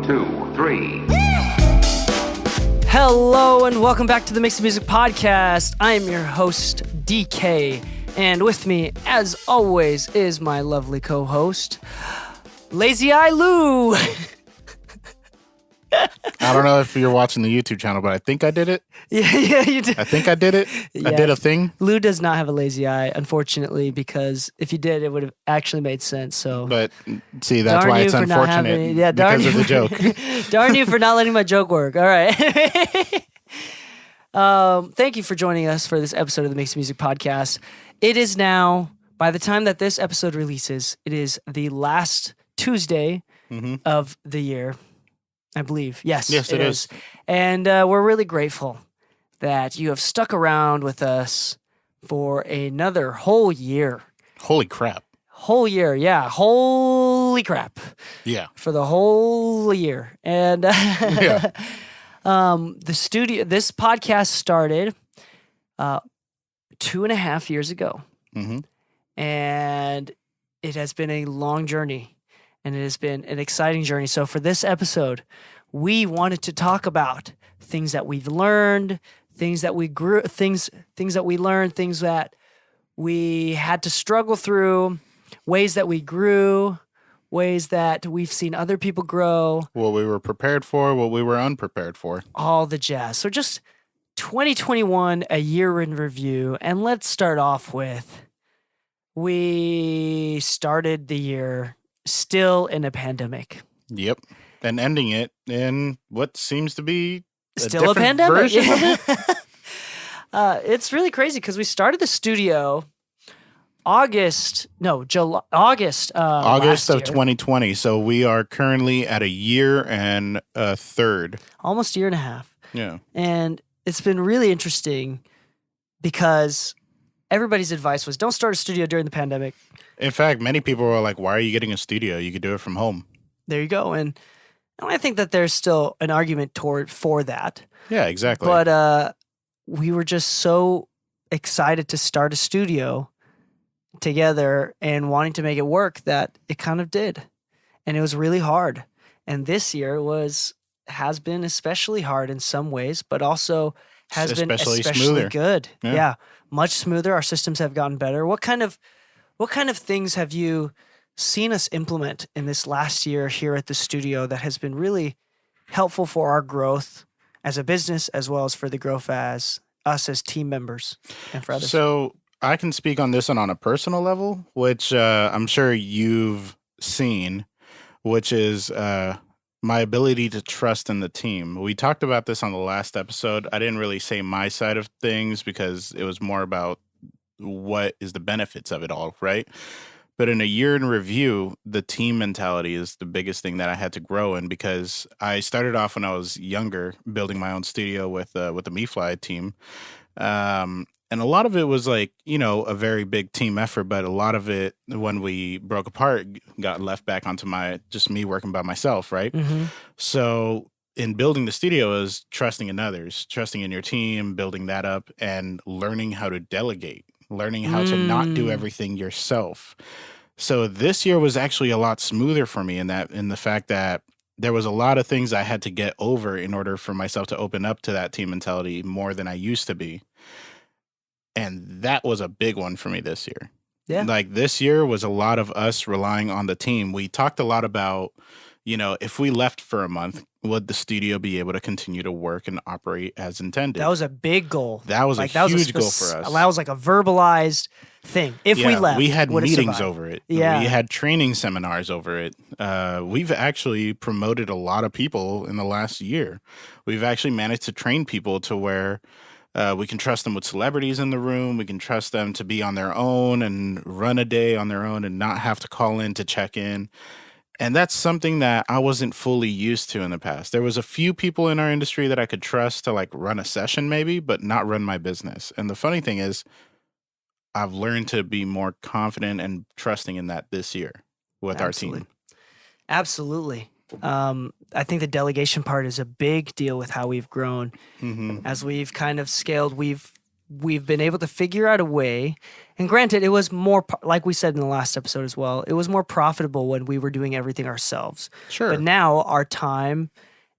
1, 2, 3. Hello and welcome back to the Mixed Music Podcast. I am your host, Dee Kei, and with me, as always, is my lovely co-host, Lazy Eye Lu. I don't know if you're watching the YouTube channel, but I think I did it. Yeah, you did. I think I did it. Yeah. I did a thing. Lu does not have a lazy eye, unfortunately, because if you did, it would have actually made sense. So, But see, that's darn why you it's for not unfortunate having, yeah, darn because you, of the joke. Darn you for not letting my joke work. All right. Thank you for joining us for this episode of the Mixed Music Podcast. It is now, by the time that this episode releases, it is the last Tuesday of the year, I believe. Yes, it is. And we're really grateful that you have stuck around with us for another whole year. Holy crap. Whole year, yeah. Holy crap. Yeah. For the whole year. And Yeah. this podcast started 2.5 years ago. Mm-hmm. And it has been a long journey, and it has been an exciting journey. So for this episode, we wanted to talk about things that we've learned, things that we grew, things that we learned, things that we had to struggle through, ways that we grew, ways that we've seen other people grow. What we were prepared for, what we were unprepared for. All the jazz. So just 2021, a year in review. And let's start off with, we started the year still in a pandemic. Yep. And ending it in what seems to be Still a different pandemic. version of Yeah. it. It's really crazy because we started the studio August August last of year. 2020. So we are currently at a year and a third. Almost a year and a half. Yeah. And it's been really interesting because everybody's advice was don't start a studio during the pandemic. In fact, many people were like, why are you getting a studio? You could do it from home. There you go. And I think that there's still an argument for that. Yeah, exactly. But we were just so excited to start a studio together and wanting to make it work that it kind of did. And it was really hard. And this year has been especially hard in some ways, but also has been especially smoother. good. Yeah. Yeah, much smoother. Our systems have gotten better. What kind of things have you seen us implement in this last year here at the studio that has been really helpful for our growth as a business, as well as for the growth as us as team members and for others? So I can speak on this one on a personal level, which I'm sure you've seen, which is my ability to trust in the team. We talked about this on the last episode. I didn't really say my side of things because it was more about what is the benefits of it all, right? But in a year in review, the team mentality is the biggest thing that I had to grow in because I started off when I was younger, building my own studio with the MeFly team. And a lot of it was like, a very big team effort, but a lot of it, when we broke apart, got left back onto just me working by myself, right? Mm-hmm. So in building the studio is trusting in others, trusting in your team, building that up, and learning how to delegate. Learning how to not do everything yourself. So this year was actually a lot smoother for me in the fact that there was a lot of things I had to get over in order for myself to open up to that team mentality more than I used to be. And that was a big one for me this year. Yeah. Like this year was a lot of us relying on the team. We talked a lot about, if we left for a month, would the studio be able to continue to work and operate as intended? That was a big goal. That was a huge goal for us. That was like a verbalized thing. If we left, we had would it meetings survive? over it. Yeah. We had training seminars over it. We've actually promoted a lot of people in the last year. We've actually managed to train people to where we can trust them with celebrities in the room. We can trust them to be on their own and run a day on their own and not have to call in to check in. And that's something that I wasn't fully used to in the past. There was a few people in our industry that I could trust to like run a session maybe, but not run my business. And the funny thing is, I've learned to be more confident and trusting in that this year with our team. Absolutely. I think the delegation part is a big deal with how we've grown. Mm-hmm. As we've kind of scaled, we've we've been able to figure out a way. And granted, it was more, like we said in the last episode as well, it was more profitable when we were doing everything ourselves. Sure. But now our time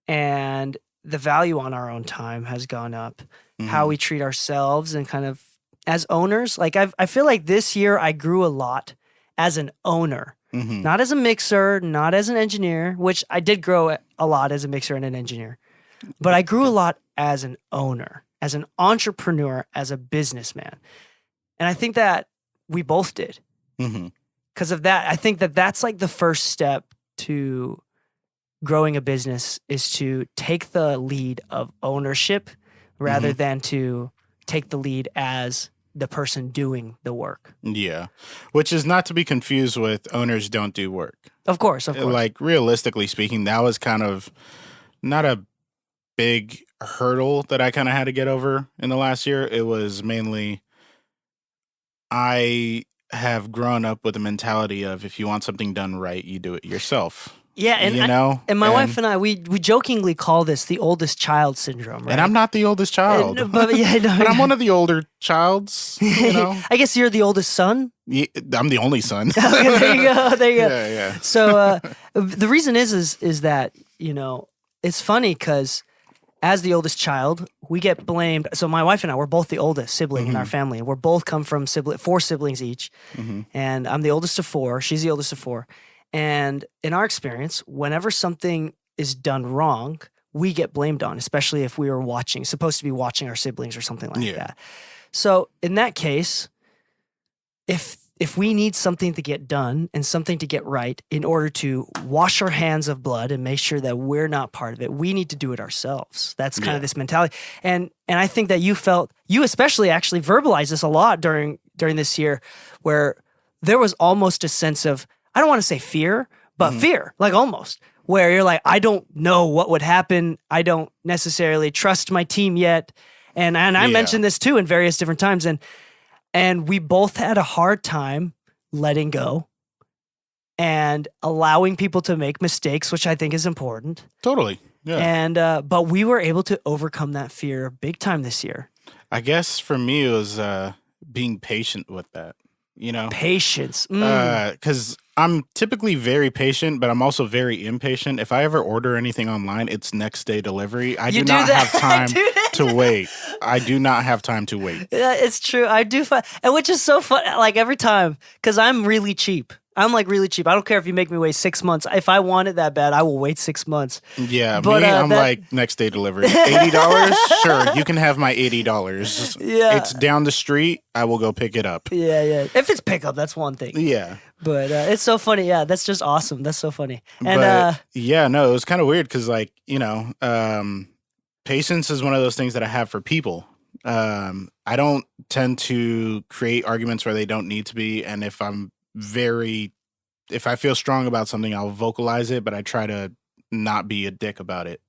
and the value on our own time has gone up. How we treat ourselves and kind of as owners. Like I feel like this year I grew a lot as an owner, not as a mixer, not as an engineer, which I did grow a lot as a mixer and an engineer. But I grew a lot as an owner, as an entrepreneur, as a businessman. And I think that we both did. Because of that, I think that that's like the first step to growing a business is to take the lead of ownership rather than to take the lead as the person doing the work. Yeah. Which is not to be confused with owners don't do work. Of course. Like, realistically speaking, that was kind of not a big hurdle that I kind of had to get over in the last year. It was mainly I have grown up with the mentality of if you want something done right, you do it yourself. Yeah, and and my wife and I, we jokingly call this the oldest child syndrome, right? And I'm not the oldest child, but I'm one of the older childs. You know, I guess you're the oldest son. Yeah, I'm the only son. Okay, there you go. Yeah. So the reason is that it's funny because as the oldest child, we get blamed. So my wife and I, we're both the oldest sibling in our family. We're both come from 4 siblings each, and I'm the oldest of 4. She's the oldest of 4. And in our experience, whenever something is done wrong, we get blamed on, especially if we were supposed to be watching our siblings or something like that. So in that case, if we need something to get done and something to get right in order to wash our hands of blood and make sure that we're not part of it, we need to do it ourselves. That's kind of this mentality. And I think that you especially actually verbalized this a lot during this year, where there was almost a sense of, I don't want to say fear, but fear, like almost, where you're like, I don't know what would happen. I don't necessarily trust my team yet. And I mentioned this too in various different times. And we both had a hard time letting go and allowing people to make mistakes, which I think is important. Totally. Yeah. And but we were able to overcome that fear big time this year. I guess for me it was being patient with that. Patience. Because I'm typically very patient, but I'm also very impatient. If I ever order anything online, it's next day delivery. I do not have time to wait. I do not have time to wait. Yeah, it's true. I do find, and which is so fun. Like every time, because I'm really cheap. I'm like really cheap. I don't care if you make me wait 6 months. If I want it that bad, I will wait 6 months. Yeah, but I'm like next day delivery. $80? Sure, you can have my $80. Yeah. It's down the street. I will go pick it up. Yeah. If it's pickup, that's one thing. Yeah. But it's so funny. Yeah, that's just awesome. That's so funny. And no, it was kind of weird because patience is one of those things that I have for people. I don't tend to create arguments where they don't need to be. And if I feel strong about something, I'll vocalize it, but I try to not be a dick about it,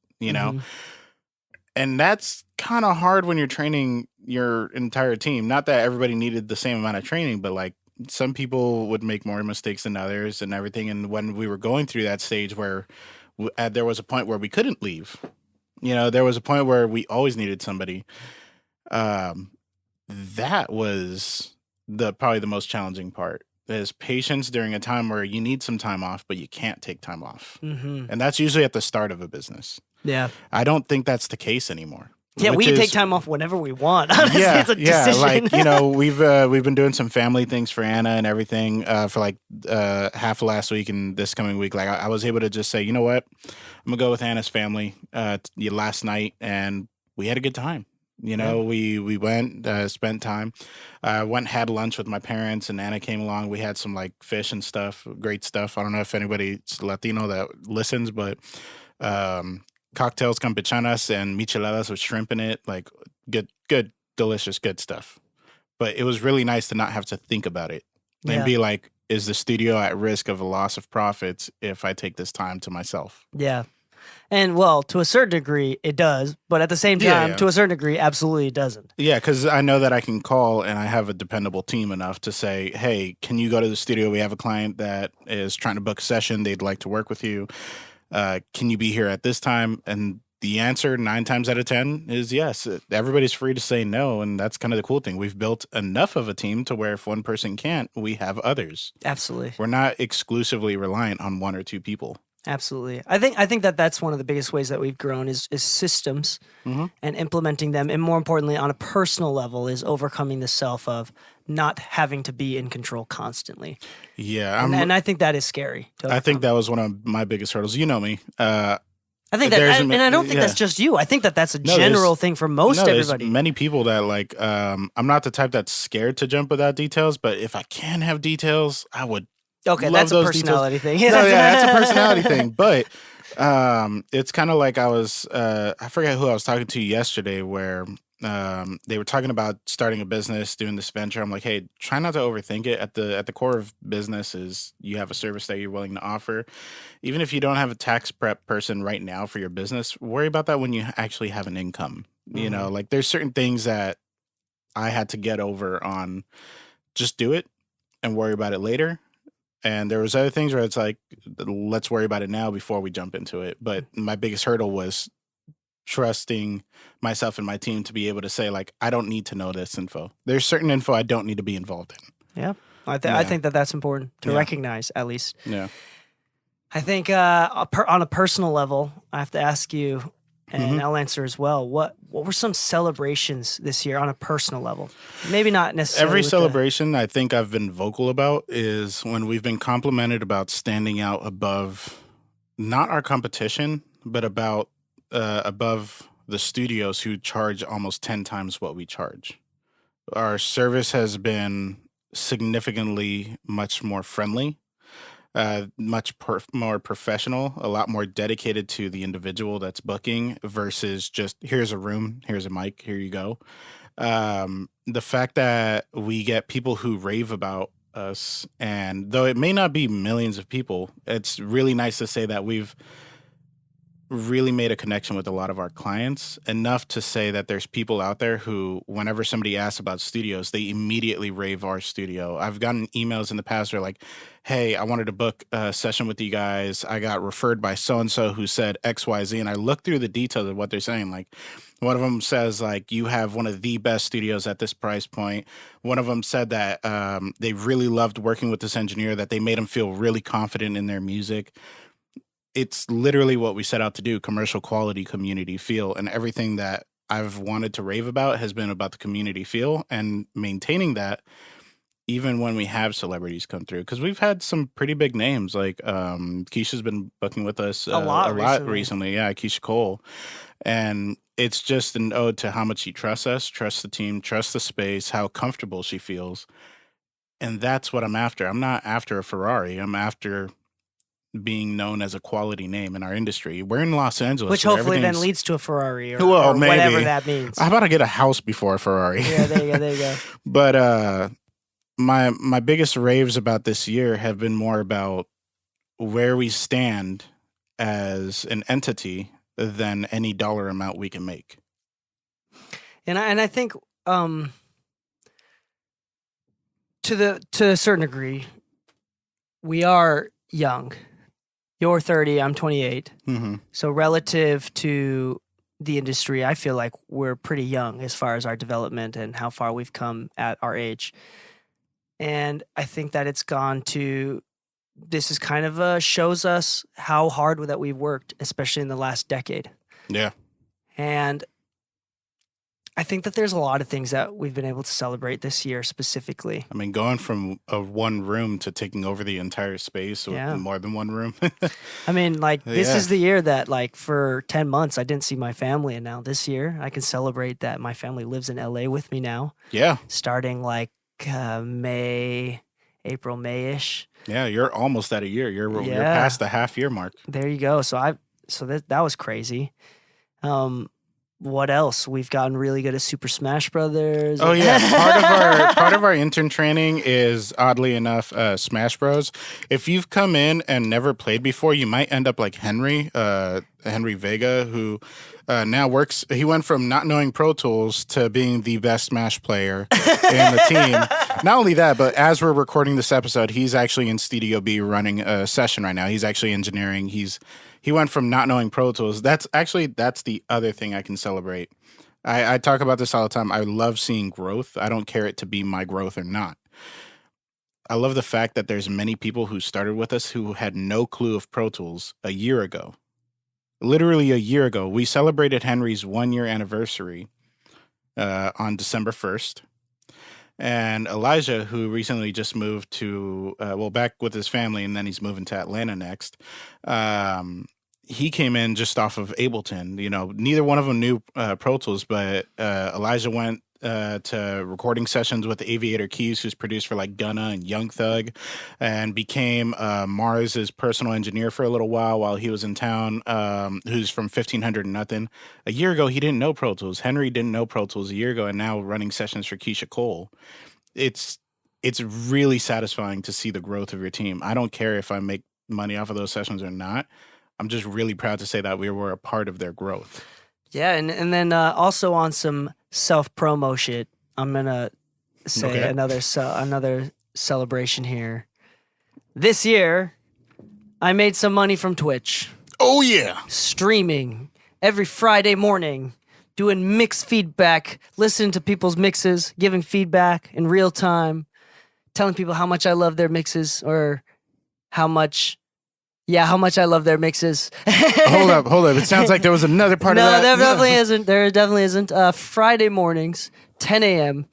And that's kind of hard when you're training your entire team. Not that everybody needed the same amount of training, but like some people would make more mistakes than others and everything. And when we were going through that stage where there was a point where we couldn't leave, there was a point where we always needed somebody. That was probably the most challenging part. Is patience during a time where you need some time off, but you can't take time off. And that's usually at the start of a business. Yeah. I don't think that's the case anymore. Yeah, we can take time off whenever we want. Honestly, it's a decision. Like, we've been doing some family things for Anna and everything for like half of last week and this coming week. Like I was able to just say, you know what? I'm going to go with Anna's family last night and we had a good time. We went, spent time, went and had lunch with my parents and Anna came along. We had some like fish and stuff, great stuff. I don't know if anybody's Latino that listens, but cocktails campechanas and micheladas with shrimp in it, like good, delicious, good stuff. But it was really nice to not have to think about it and be like, is the studio at risk of a loss of profits if I take this time to myself? Yeah. And well, to a certain degree, it does. But at the same time, to a certain degree, absolutely it doesn't. Yeah, because I know that I can call and I have a dependable team enough to say, hey, can you go to the studio? We have a client that is trying to book a session. They'd like to work with you. Can you be here at this time? And the answer 9 times out of 10 is yes. Everybody's free to say no, and that's kind of the cool thing. We've built enough of a team to where if one person can't, we have others. Absolutely. We're not exclusively reliant on 1 or 2 people. Absolutely. I think that that's one of the biggest ways that we've grown is systems and implementing them. And more importantly, on a personal level, is overcoming the self of not having to be in control constantly. Yeah. And I think that is scary. I think that was one of my biggest hurdles. You know me. I think that, and I don't think that's just you. I think that that's a general thing for most everybody. There's many people that like, I'm not the type that's scared to jump without details, but if I can have details, I would. Okay, that's a personality thing. No, yeah, that's a personality thing. But it's kind of like I forget who I was talking to yesterday where they were talking about starting a business, doing this venture. I'm like, hey, try not to overthink it. At the core of business is you have a service that you're willing to offer. Even if you don't have a tax prep person right now for your business, worry about that when you actually have an income. You know, like there's certain things that I had to get over on. Just do it and worry about it later. And there was other things where it's like, let's worry about it now before we jump into it. But my biggest hurdle was trusting myself and my team to be able to say, like, I don't need to know this info. There's certain info I don't need to be involved in. Yeah. I think that that's important to recognize, at least. Yeah. I think on a personal level, I have to ask you, and I'll answer as well, what were some celebrations this year on a personal level? Maybe not necessarily. Every celebration I think I've been vocal about is when we've been complimented about standing out above, not our competition, but about above the studios who charge almost 10 times what we charge. Our service has been significantly much more friendly, much more professional, a lot more dedicated to the individual that's booking versus just here's a room, here's a mic, here you go. The fact that we get people who rave about us, and though it may not be millions of people, it's really nice to say that we've really made a connection with a lot of our clients, enough to say that there's people out there who, whenever somebody asks about studios, they immediately rave our studio. I've gotten emails in the past where like, hey, I wanted to book a session with you guys. I got referred by so-and-so who said XYZ. And I looked through the details of what they're saying. Like one of them says like, you have one of the best studios at this price point. One of them said that they really loved working with this engineer, that they made them feel really confident in their music. It's literally what we set out to do, commercial quality, community feel, and everything that I've wanted to rave about has been about the community feel and maintaining that even when we have celebrities come through. Because we've had some pretty big names, like Keyshia's been booking with us a lot recently. Yeah, Keyshia Cole. And it's just an ode to how much she trusts us, trusts the team, trusts the space, how comfortable she feels. And that's what I'm after. I'm not after a Ferrari. I'm after being known as a quality name in our industry. We're in Los Angeles, which hopefully then leads to a Ferrari or, or whatever that means. How about I get a house before a Ferrari? Yeah, there you go. But my biggest raves about this year have been more about where we stand as an entity than any dollar amount we can make. And I think to a certain degree, we are young. You're 30, I'm 28. Mm-hmm. So relative to the industry, I feel like we're pretty young as far as our development and how far we've come at our age. And I think that this is kind of shows us how hard that we've worked, especially in the last decade. Yeah. And I think that there's a lot of things that we've been able to celebrate this year specifically. I mean, going from one room to taking over the entire space with more than one room. I mean, like, this is the year that, like, for 10 months, I didn't see my family. And now this year, I can celebrate that my family lives in LA with me now. Yeah. Starting, like, April, May-ish. Yeah, you're almost at a year. You're past the half year mark. There you go. So that was crazy. What else? We've gotten really good at Super Smash Brothers. Oh yeah, part of our intern training is, oddly enough, Smash Bros. If you've come in and never played before, you might end up like Henry Vega, who now works. He went from not knowing Pro Tools to being the best Smash player in the team. Not only that, but as we're recording this episode, he's actually in Studio B running a session right now. He's actually engineering. He went from not knowing Pro Tools. That's the other thing I can celebrate. I talk about this all the time. I love seeing growth. I don't care it to be my growth or not. I love the fact that there's many people who started with us who had no clue of Pro Tools a year ago. Literally a year ago. We celebrated Henry's 1-year anniversary on December 1st. And Elijah, who recently just moved to, back with his family, and then he's moving to Atlanta next. He came in just off of Ableton. You know, neither one of them knew Pro Tools, but Elijah went to recording sessions with Aviator Keys, who's produced for like Gunna and Young Thug, and became Mars's personal engineer for a little while he was in town, who's from 1500 and nothing. A year ago, he didn't know Pro Tools. Henry didn't know Pro Tools a year ago, and now running sessions for Keyshia Cole. It's really satisfying to see the growth of your team. I don't care if I make money off of those sessions or not. I'm just really proud to say that we were a part of their growth. Yeah, and then also on some self-promo shit, I'm going to say another celebration here. This year, I made some money from Twitch. Oh, yeah. Streaming every Friday morning, doing mix feedback, listening to people's mixes, giving feedback in real time, telling people how much I love their mixes or how much I love their mixes. Hold up. It sounds like there was another part of that. No, there definitely isn't. Friday mornings, 10 a.m.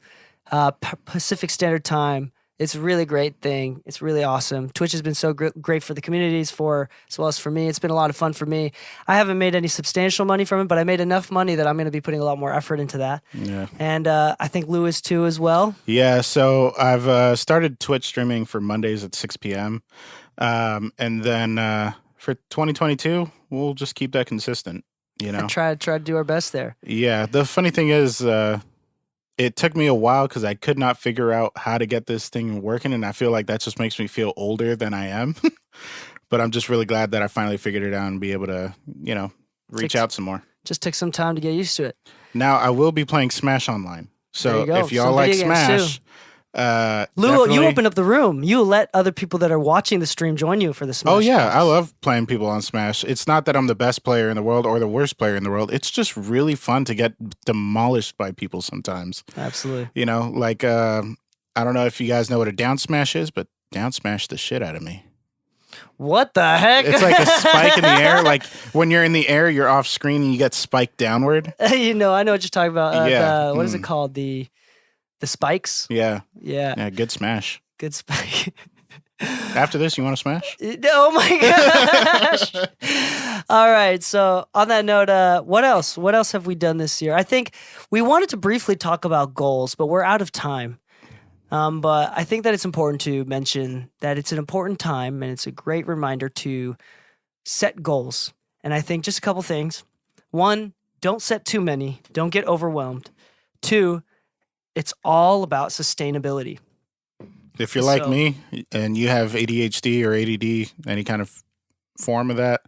Pacific Standard Time. It's a really great thing. It's really awesome. Twitch has been so great for the communities, as well as for me. It's been a lot of fun for me. I haven't made any substantial money from it, but I made enough money that I'm going to be putting a lot more effort into that. Yeah. And I think Lou is too as well. Yeah, so I've started Twitch streaming for Mondays at 6 p.m., and then for 2022, we'll just keep that consistent, you know? And try to do our best there. Yeah. The funny thing is, it took me a while because I could not figure out how to get this thing working, and I feel like that just makes me feel older than I am. But I'm just really glad that I finally figured it out and be able to, you know, reach out some more. Just took some time to get used to it. Now, I will be playing Smash Online. So if y'all some like video games Smash... too. Lou, you open up the room. You let other people that are watching the stream join you for the Smash. Oh yeah, games. I love playing people on Smash. It's not that I'm the best player in the world or the worst player in the world. It's just really fun to get demolished by people sometimes. Absolutely. You know, like I don't know if you guys know what a down smash is, but down smash the shit out of me. What the heck? It's like a spike in the air. Like when you're in the air, you're off screen and you get spiked downward. I know what you're talking about. Yeah. What is it called? The spikes? Yeah. Yeah. Good smash. Good spike. After this, you want to smash? Oh my gosh. All right. So on that note, what else? What else have we done this year? I think we wanted to briefly talk about goals, but we're out of time. But I think that it's important to mention that it's an important time and it's a great reminder to set goals. And I think just a couple things. One, don't set too many. Don't get overwhelmed. Two, it's all about sustainability. If you're like me and you have ADHD or ADD, any kind of form of that,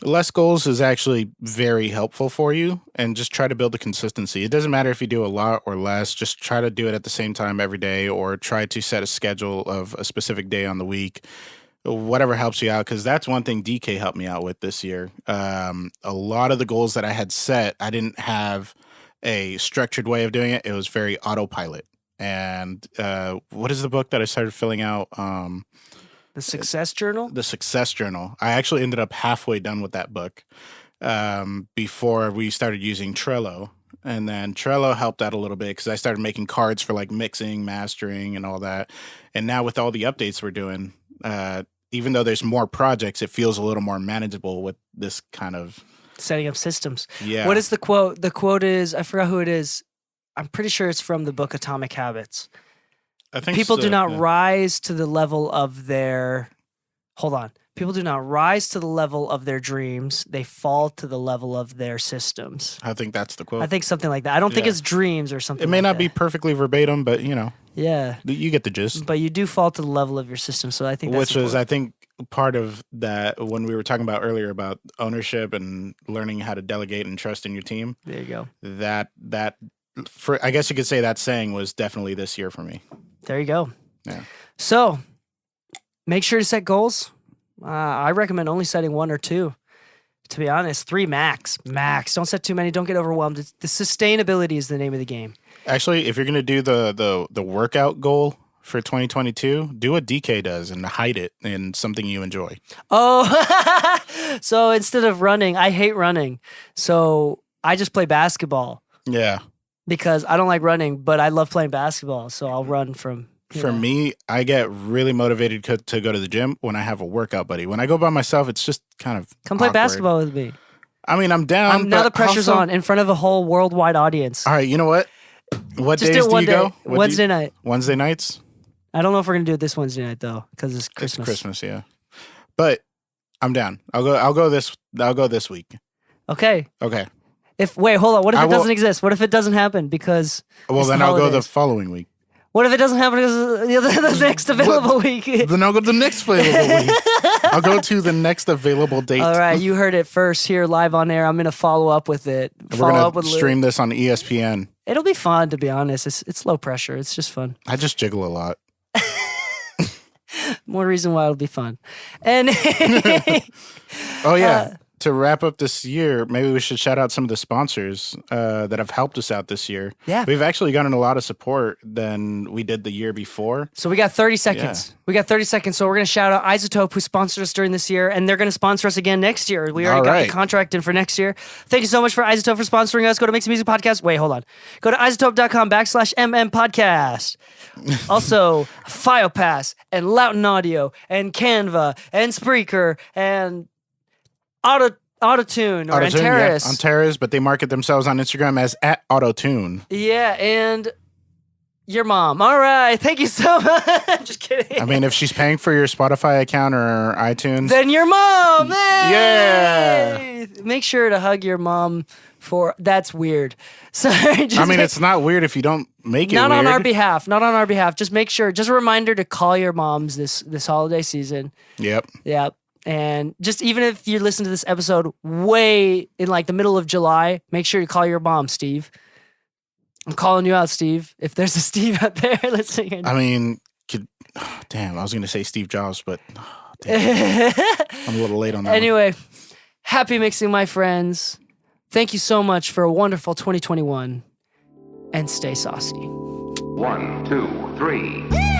less goals is actually very helpful for you, and just try to build a consistency. It doesn't matter if you do a lot or less, just try to do it at the same time every day, or try to set a schedule of a specific day on the week, whatever helps you out, because that's one thing Dee Kei helped me out with this year. A lot of the goals that I had set, I didn't have a structured way of doing it. It was very autopilot. And what is the book that I started filling out? The Success Journal? The Success Journal. I actually ended up halfway done with that book before we started using Trello. And then Trello helped out a little bit because I started making cards for like mixing, mastering, and all that. And now with all the updates we're doing, even though there's more projects, it feels a little more manageable with this kind of... setting up systems. Yeah. What is the quote? The quote is, I forgot who it is. I'm pretty sure it's from the book Atomic Habits. I think people so, do not yeah. rise to the level of their... Hold on. People do not rise to the level of their dreams. They fall to the level of their systems. I think that's the quote. I think something like that. I don't think Yeah. it's dreams or something It may like not that. be perfectly verbatim, but you know, Yeah. you get the gist. But you do fall to the level of your system. So I think that's Which was, important. I think, part of that when we were talking about earlier about ownership and learning how to delegate and trust in your team. There you go. That for, I guess you could say that saying was definitely this year for me. There you go. Yeah. So make sure to set goals. I recommend only setting 1 or 2. To be honest, 3 max. Max. Don't set too many. Don't get overwhelmed. The sustainability is the name of the game. Actually, if you're gonna do the workout goal for 2022, do what Dee Kei does and hide it in something you enjoy. Oh, so instead of running, I hate running. So I just play basketball. Yeah. Because I don't like running, but I love playing basketball. So I'll run from. For me, I get really motivated to go to the gym when I have a workout buddy. When I go by myself, it's just kind of come play awkward. Basketball with me. I mean, I'm down. Now the pressure's on in front of a whole worldwide audience. All right, you know what? What just days do you go? Wednesday night. Wednesday nights? I don't know if we're gonna do it this Wednesday night though, because it's Christmas. It's Christmas, yeah. But I'm down. I'll go this week. Okay. Okay. Wait, hold on. What if it doesn't exist? What if it doesn't happen because? Well, then I'll go the following week. What if it doesn't happen because the next available week? Then I'll go to the next available week. I'll go to the next available date. All right, you heard it first here live on air. I'm gonna follow up with it. We're gonna stream this on ESPN. It'll be fun, to be honest. It's low pressure. It's just fun. I just jiggle a lot. More reason why it'll be fun. And oh yeah. To wrap up this year, maybe we should shout out some of the sponsors that have helped us out this year. Yeah. We've actually gotten a lot of support than we did the year before. So we got 30 seconds. Yeah. We got 30 seconds. So we're going to shout out Isotope, who sponsored us during this year, and they're going to sponsor us again next year. We already got the contract in for next year. Thank you so much for Isotope for sponsoring us. Go to Make Some Music Podcast. Wait, hold on. Go to isotope.com/MM podcast. Also, FilePass and Loughton Audio and Canva and Spreaker and Autotune or Antares. Yeah, Antares, but they market themselves on Instagram as @Autotune. Yeah, and your mom. All right, thank you so much. Just kidding. I mean, if she's paying for your Spotify account or iTunes, then your mom. Hey! Yeah. Make sure to hug your mom for. That's weird. Sorry. It's not weird if you don't make it. Not weird. on our behalf. Not on our behalf. Just make sure. Just a reminder to call your moms this holiday season. Yep. And just even if you listen to this episode way in like the middle of July, make sure you call your mom, Steve. I'm calling you out, Steve. If there's a Steve out there listening. I mean, damn, I was going to say Steve Jobs, but damn, I'm a little late on that. Anyway, happy mixing, my friends. Thank you so much for a wonderful 2021. And stay saucy. 1, 2, 3.